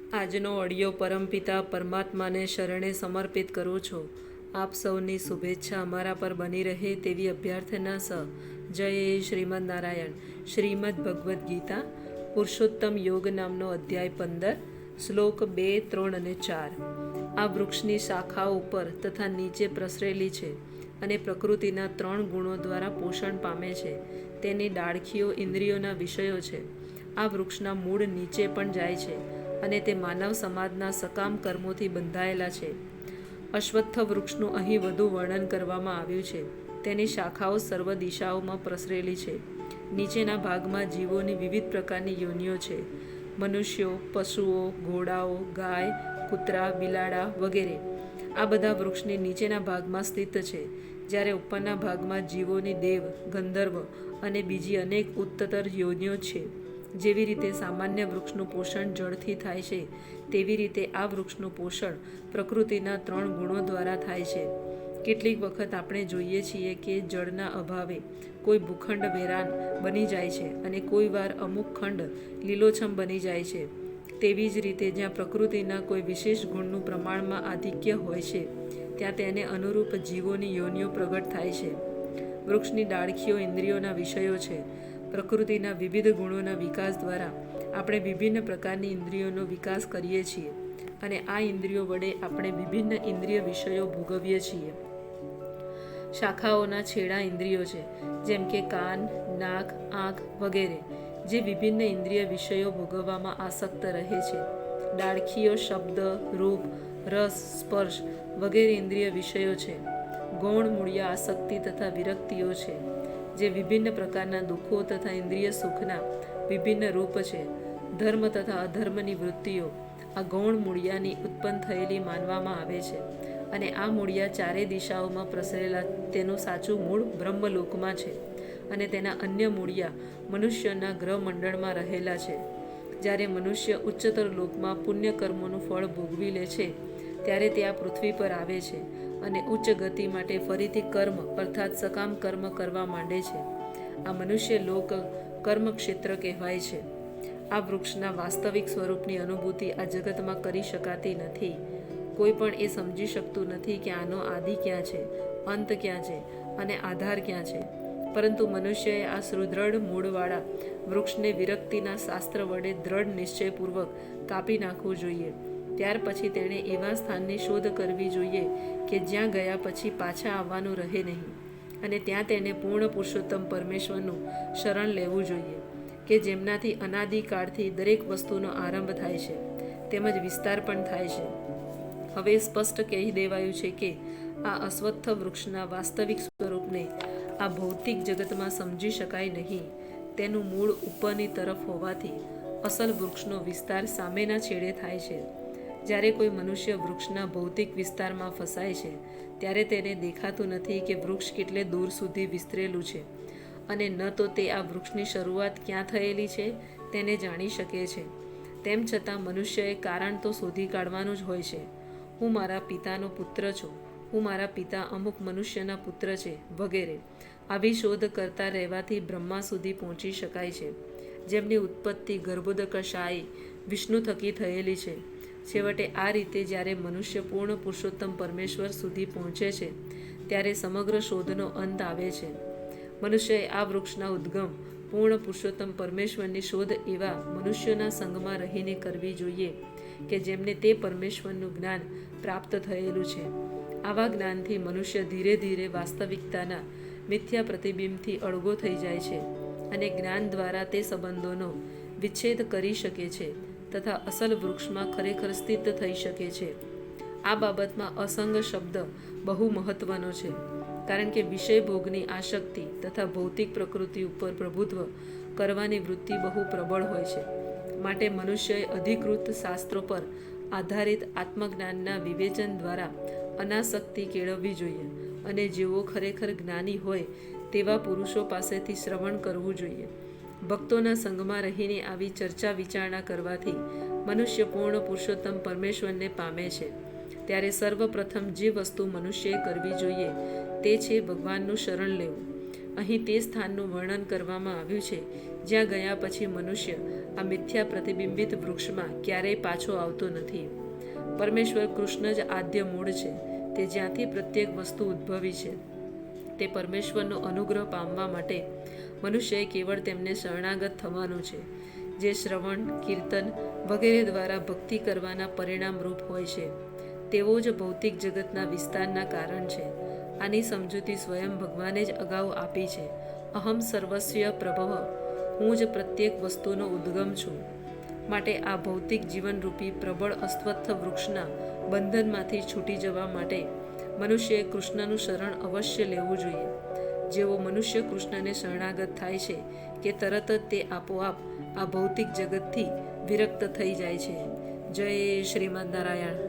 આજનો ઓડિયો પરમપિતા પરમાત્માને શરણે સમર્પિત કરું છું. આપ સૌની શુભેચ્છા અમારા પર બની રહે તેવી અભ્યર્થના સહ. જય શ્રીમદ નારાયણ. શ્રીમદ ભગવદ્ ગીતા પુરુષોત્તમ યોગ નામનો અધ્યાય 15, શ્લોક 2, 3 અને 4. આ વૃક્ષની શાખાઓ ઉપર તથા નીચે પ્રસરેલી છે અને પ્રકૃતિના 3 ગુણો દ્વારા પોષણ પામે છે. તેની ડાળખીઓ ઇન્દ્રિયોના વિષયો છે. આ વૃક્ષના મૂળ નીચે પણ જાય છે અને તે માનવ સમાજના સકામ કર્મોથી બંધાયેલા છે. અશ્વત્થ વૃક્ષનું અહીં વધુ વર્ણન કરવામાં આવ્યું છે. તેની શાખાઓ સર્વ દિશાઓમાં પ્રસરેલી છે. નીચેના ભાગમાં જીવોની વિવિધ પ્રકારની યોનિઓ છે. મનુષ્યો, પશુઓ, ઘોડાઓ, ગાય, કૂતરા, બિલાડા વગેરે આ બધા વૃક્ષની નીચેના ભાગમાં સ્થિત છે. જ્યારે ઉપરના ભાગમાં જીવોની દેવ, ગંધર્વ અને બીજી અનેક ઉચ્ચતર યોનિઓ છે. જેવી રીતે સામાન્ય વૃક્ષનું પોષણ જળથી થાય છે, તેવી રીતે આ વૃક્ષનું પોષણ પ્રકૃતિના 3 ગુણો દ્વારા થાય છે. કેટલીક વખત આપણે જોઈએ છીએ કે જળના અભાવે કોઈ ભૂખંડ વેરાન બની જાય છે અને કોઈ વાર અમુક ખંડ લીલોછમ બની જાય છે. તેવી જ રીતે જ્યાં પ્રકૃતિના કોઈ વિશેષ ગુણનું પ્રમાણમાં આધિક્ય હોય છે, ત્યાં તેને અનુરૂપ જીવોની યોનિઓ પ્રગટ થાય છે. વૃક્ષની ડાળખીઓ ઇન્દ્રિયોના વિષયો છે. પ્રકૃતિના વિવિધ ગુણોના વિકાસ દ્વારા આપણે વિભિન્ન પ્રકારની ઇન્દ્રિયોનો વિકાસ કરીએ છીએ અને આ ઇન્દ્રિયો વડે આપણે વિભિન્ન ઇન્દ્રિય વિષયો ભોગવીએ છીએ. શાખાઓના છેડા ઇન્દ્રિયો છે, જેમ કે કાન, નાક, આંખ વગેરે, જે વિભિન્ન ઇન્દ્રિય વિષયો ભોગવવામાં આસક્ત રહે છે. ડાળખીઓ શબ્દ, રૂપ, રસ, સ્પર્શ વગેરે ઇન્દ્રિય વિષયો છે. ગૌણ મૂળિયા આસક્તિ તથા વિરક્તિઓ છે, જે વિભિન્ન પ્રકારના દુઃખો તથા ઇન્દ્રિય સુખના વિભિન્ન રૂપ છે. ધર્મ તથા અધર્મની વૃત્તિઓ આ ગૌણ મૂળિયાની ઉત્પન્ન થયેલી માનવામાં આવે છે અને આ મૂળિયા 4 દિશાઓમાં પ્રસરેલા તેનું સાચું મૂળ બ્રહ્મલોકમાં છે અને તેના અન્ય મૂળિયા મનુષ્યના ગ્રહમંડળમાં રહેલા છે. જ્યારે મનુષ્ય ઉચ્ચતર લોકમાં પુણ્ય કર્મોનું ફળ ભોગવી લે છે, ત્યારે તે આ પૃથ્વી પર આવે છે અને ઉચ્ચ ગતિ માટે ફરીથી કર્મ અર્થાત સકામ કર્મ કરવા માંડે છે. આ મનુષ્ય લોક કર્મક્ષેત્ર કહેવાય છે. આ વૃક્ષના વાસ્તવિક સ્વરૂપની અનુભૂતિ આ જગતમાં કરી શકાતી નથી. કોઈ પણ એ સમજી શકતું નથી કે આનો આદિ ક્યાં છે, અંત ક્યાં છે અને આધાર ક્યાં છે. પરંતુ મનુષ્યએ આ સુદૃઢ મૂળવાળા વૃક્ષને વિરક્તિના શાસ્ત્ર વડે દ્રઢ નિશ્ચયપૂર્વક કાપી નાખવું જોઈએ. ત્યાર પછી તેણે એવા સ્થાનની શોધ કરવી જોઈએ કે જ્યાં ગયા પછી પાછા આવવાનું રહે નહીં, અને ત્યાં તેને પૂર્ણ પુરુષોત્તમ પરમેશ્વરનું શરણ લેવું જોઈએ કે જેમનાથી અનાદિકાળથી દરેક વસ્તુનો આરંભ થાય છે તેમજ વિસ્તાર પણ થાય છે. હવે સ્પષ્ટ કહી દેવાયું છે કે આ અશ્વત્થ વૃક્ષના વાસ્તવિક સ્વરૂપને આ ભૌતિક જગતમાં સમજી શકાય નહીં. તેનું મૂળ ઉપરની તરફ હોવાથી અસલ વૃક્ષનો વિસ્તાર સામેના છેડે થાય છે. જ્યારે કોઈ મનુષ્ય વૃક્ષના ભૌતિક વિસ્તારમાં ફસાય છે, ત્યારે તેને દેખાતું નથી કે વૃક્ષ કેટલે દૂર સુધી વિસ્તરેલું છે અને ન તો તે આ વૃક્ષની શરૂઆત ક્યાં થયેલી છે તેને જાણી શકે છે. તેમ છતાં મનુષ્યએ કારણ તો શોધી કાઢવાનું જ હોય છે. હું મારા પિતાનો પુત્ર છું, હું મારા પિતા અમુક મનુષ્યના પુત્ર છે વગેરે. આવી શોધ કરતા રહેવાથી બ્રહ્મા સુધી પહોંચી શકાય છે, જેમની ઉત્પત્તિ ગર્ભોદકશાયી વિષ્ણુ થકી થયેલી છે. છેવટે આ રીતે જ્યારે મનુષ્ય પૂર્ણ પુરુષોત્તમ પરમેશ્વર સુધી પહોંચે છે, ત્યારે સમગ્ર શોધનો અંત આવે છે. મનુષ્યએ આ વૃક્ષના ઉદ્ગમ પૂર્ણ પુરુષોત્તમ પરમેશ્વરની શોધ એવા મનુષ્યોના સંગમાં રહીને કરવી જોઈએ કે જેમને તે પરમેશ્વરનું જ્ઞાન પ્રાપ્ત થયેલું છે. આવા જ્ઞાનથી મનુષ્ય ધીરે ધીરે વાસ્તવિકતાના મિથ્યા પ્રતિબિંબથી અળગો થઈ જાય છે અને જ્ઞાન દ્વારા તે સંબંધોનો વિચ્છેદ કરી શકે છે તથા અસલ વૃક્ષમાં ખરેખર સ્થિત થઈ શકે છે. આ બાબતમાં અસંગ શબ્દ બહુ મહત્વનો છે, કારણ કે વિષય ભોગની આસક્તિ તથા ભૌતિક પ્રકૃતિ ઉપર પ્રભુત્વ કરવાની વૃત્તિ બહુ પ્રબળ હોય છે. માટે મનુષ્યએ અધિકૃત શાસ્ત્રો પર આધારિત આત્મજ્ઞાનના વિવેચન દ્વારા અનાસક્તિ કેળવવી જોઈએ અને જેઓ ખરેખર જ્ઞાની હોય તેવા પુરુષો પાસેથી શ્રવણ કરવું જોઈએ. ભક્તોના સંગમાં રહીને આવી ચર્ચા વિચારણા કરવાથી મનુષ્ય પૂર્ણ પુરુષોત્તમ પરમેશ્વરને પામે છે. ત્યારે સર્વપ્રથમ જે વસ્તુ મનુષ્યએ કરવી જોઈએ તે છે ભગવાનનું શરણ લેવું. અહીં તે સ્થાનનું વર્ણન કરવામાં આવ્યું છે જ્યાં ગયા પછી મનુષ્ય આ મિથ્યા પ્રતિબિંબિત વૃક્ષમાં ક્યારેય પાછો આવતો નથી. પરમેશ્વર કૃષ્ણ જ આદ્ય મૂળ છે. તે જ્યાંથી પ્રત્યેક વસ્તુ ઉદ્ભવી છે. તે પરમેશ્વરનો અનુગ્રહ પામવા માટે મનુષ્યએ કેવળ તેમને શરણાગત થવાનું છે, જે શ્રવણ, કીર્તન વગેરે દ્વારા ભક્તિ કરવાના પરિણામરૂપ હોય છે. તેઓ જ ભૌતિક જગતના વિસ્તારના કારણ છે. આની સમજૂતી સ્વયં ભગવાને જ અગાઉ આપી છે. અહમ સર્વસ્ય પ્રભવ, હું જ પ્રત્યેક વસ્તુનો ઉદ્ગમ છું. માટે આ ભૌતિક જીવનરૂપી પ્રબળ અસ્વત્થ વૃક્ષના બંધનમાંથી છૂટી જવા માટે મનુષ્યએ કૃષ્ણનું શરણ અવશ્ય લેવું જોઈએ. જેવો મનુષ્ય કૃષ્ણને શરણાગત થાય છે કે તરત જ તે આપોઆપ આ ભૌતિક જગતથી વિરક્ત થઈ જાય છે. જય શ્રીમદ નારાયણ.